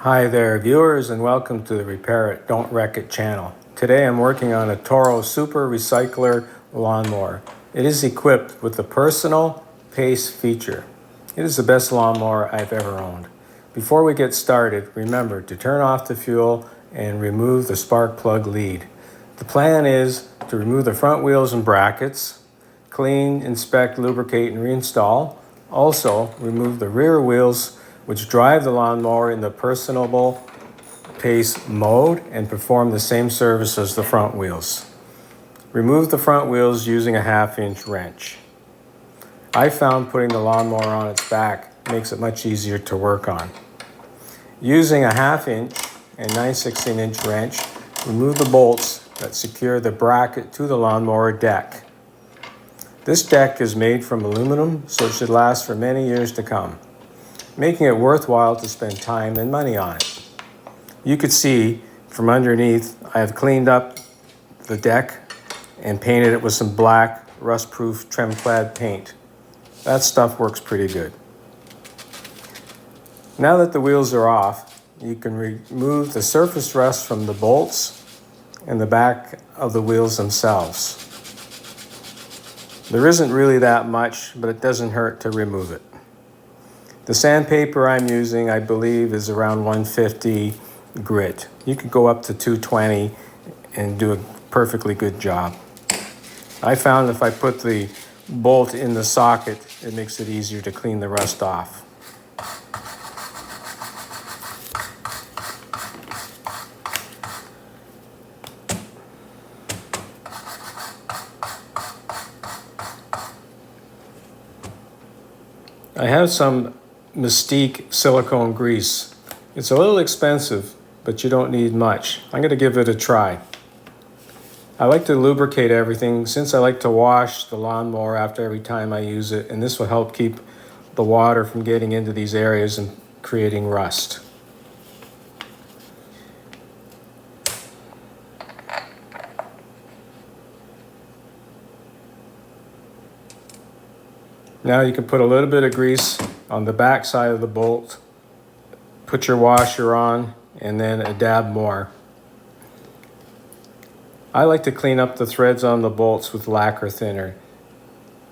Hi there, viewers, and welcome to the Repair It, Don't Wreck It channel. Today I'm working on a Toro Super Recycler lawnmower. It is equipped with the Personal Pace feature. It is the best lawnmower I've ever owned. Before we get started, remember to turn off the fuel and remove the spark plug lead. The plan is to remove the front wheels and brackets, clean, inspect, lubricate, and reinstall. Also, remove the rear wheels which drive the lawnmower in the Personal Pace mode and perform the same service as the front wheels. Remove the front wheels using a 1/2-inch wrench. I found putting the lawnmower on its back makes it much easier to work on. Using a 1/2-inch and 9/16-inch wrench, remove the bolts that secure the bracket to the lawnmower deck. This deck is made from aluminum, so it should last for many years to come, making it worthwhile to spend time and money on it. You could see from underneath, I have cleaned up the deck and painted it with some black rust-proof trim-clad paint. That stuff works pretty good. Now that the wheels are off, you can remove the surface rust from the bolts and the back of the wheels themselves. There isn't really that much, but it doesn't hurt to remove it. The sandpaper I'm using, I believe, is around 150 grit. You could go up to 220 and do a perfectly good job. I found if I put the bolt in the socket, it makes it easier to clean the rust off. I have some Mystique silicone grease. It's a little expensive, but you don't need much. I'm going to give it a try. I like to lubricate everything since I like to wash the lawnmower after every time I use it, and this will help keep the water from getting into these areas and creating rust. Now you can put a little bit of grease on the back side of the bolt, put your washer on, and then a dab more. I like to clean up the threads on the bolts with lacquer thinner.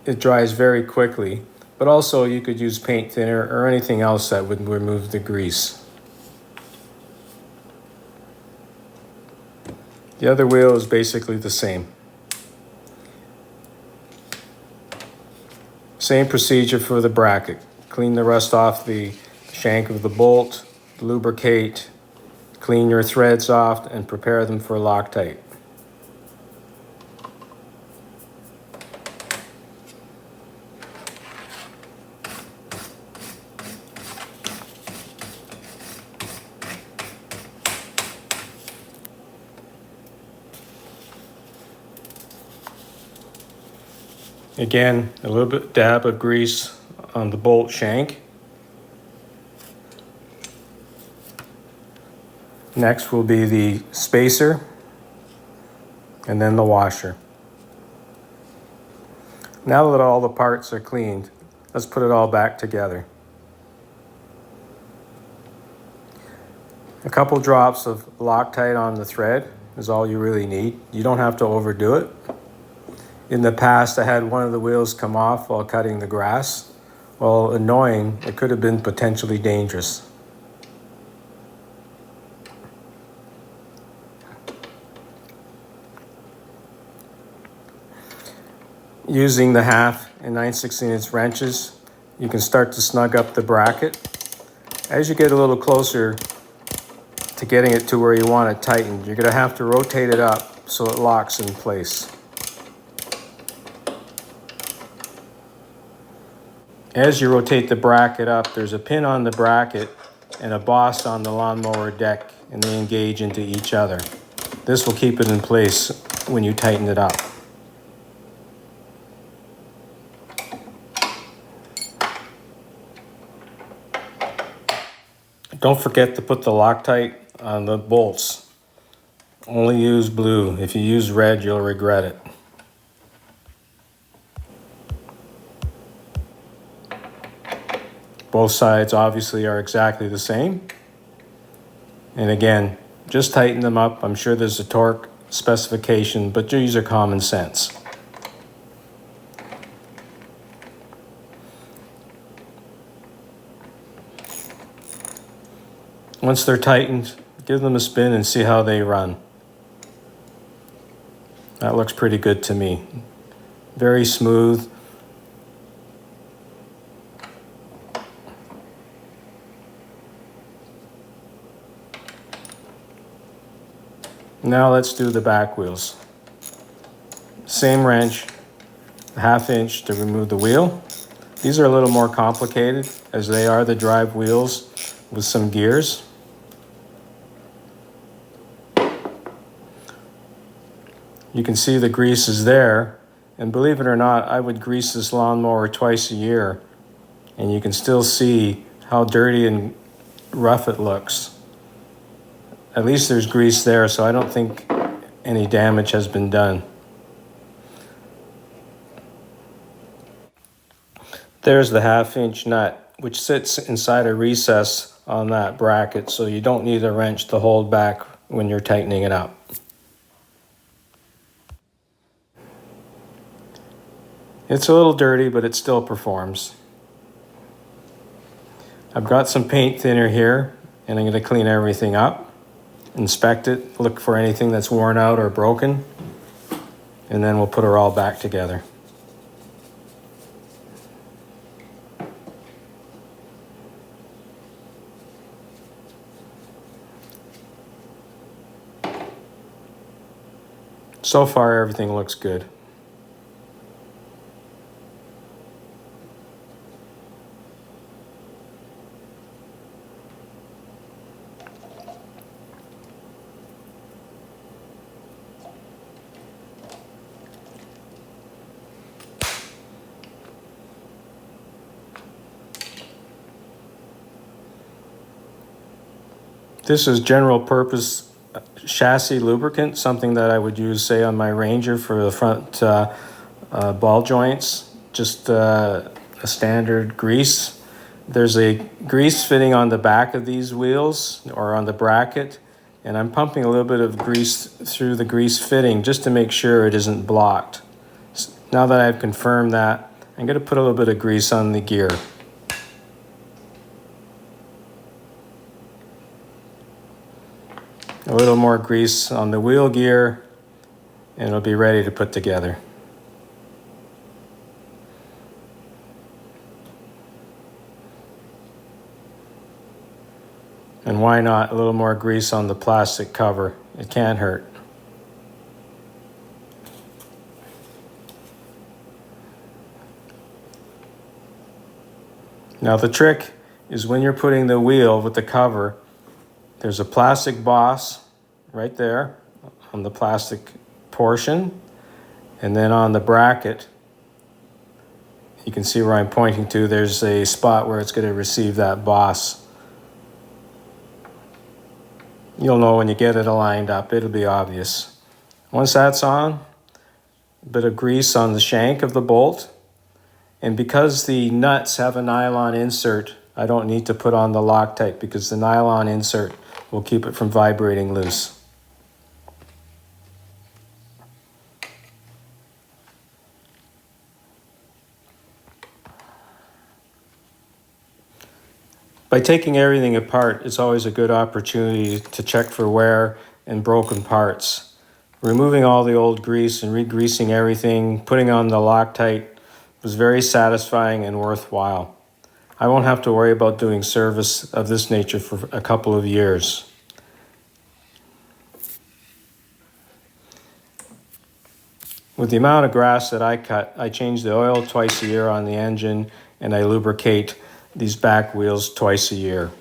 It dries very quickly, but also you could use paint thinner or anything else that would remove the grease. The other wheel is basically the same. Same procedure for the bracket. Clean the rust off the shank of the bolt, lubricate, clean your threads off, and prepare them for Loctite. Again, a little bit dab of grease on the bolt shank. Next will be the spacer and then the washer. Now that all the parts are cleaned, let's put it all back together. A couple drops of Loctite on the thread is all you really need. You don't have to overdo it. In the past, I had one of the wheels come off while cutting the grass. While annoying, it could have been potentially dangerous. Using the 1/2 and 9/16-inch wrenches, you can start to snug up the bracket. As you get a little closer to getting it to where you want it tightened, you're going to have to rotate it up so it locks in place. As you rotate the bracket up, there's a pin on the bracket and a boss on the lawnmower deck, and they engage into each other. This will keep it in place when you tighten it up. Don't forget to put the Loctite on the bolts. Only use blue. If you use red, you'll regret it. Both sides obviously are exactly the same. And again, just tighten them up. I'm sure there's a torque specification, but these are common sense. Once they're tightened, give them a spin and see how they run. That looks pretty good to me. Very smooth. Now let's do the back wheels. Same wrench, a 1/2 inch to remove the wheel. These are a little more complicated as they are the drive wheels with some gears. You can see the grease is there, and believe it or not, I would grease this lawnmower twice a year, and you can still see how dirty and rough it looks. At least there's grease there, so I don't think any damage has been done. There's the 1/2 inch nut, which sits inside a recess on that bracket, so you don't need a wrench to hold back when you're tightening it up. It's a little dirty, but it still performs. I've got some paint thinner here, and I'm going to clean everything up, inspect it, look for anything that's worn out or broken, and then we'll put her all back together. So far, everything looks good. This is general purpose chassis lubricant, something that I would use, say, on my Ranger for the front ball joints, just a standard grease. There's a grease fitting on the back of these wheels or on the bracket, and I'm pumping a little bit of grease through the grease fitting just to make sure it isn't blocked. Now that I've confirmed that, I'm going to put a little bit of grease on the gear. A little more grease on the wheel gear, and it'll be ready to put together. And why not a little more grease on the plastic cover? It can't hurt. Now the trick is when you're putting the wheel with the cover, there's a plastic boss right there on the plastic portion, and then on the bracket, you can see where I'm pointing to, there's a spot where it's going to receive that boss. You'll know when you get it aligned up, it'll be obvious. Once that's on, a bit of grease on the shank of the bolt, and because the nuts have a nylon insert, I don't need to put on the Loctite because the nylon insert will keep it from vibrating loose. By taking everything apart, it's always a good opportunity to check for wear and broken parts. Removing all the old grease and re-greasing everything, putting on the Loctite was very satisfying and worthwhile. I won't have to worry about doing service of this nature for a couple of years. With the amount of grass that I cut, I change the oil twice a year on the engine, and I lubricate these back wheels twice a year.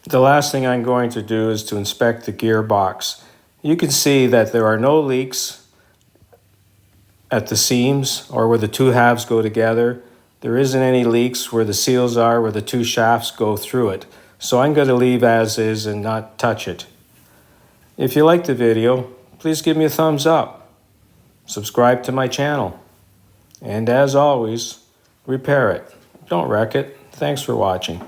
The last thing I'm going to do is to inspect the gearbox. You can see that there are no leaks at the seams or where the two halves go together. There isn't any leaks where the seals are, where the two shafts go through it. So I'm going to leave as is and not touch it. If you liked the video, please give me a thumbs up. Subscribe to my channel. And as always, repair it. don't wreck it. Thanks for watching.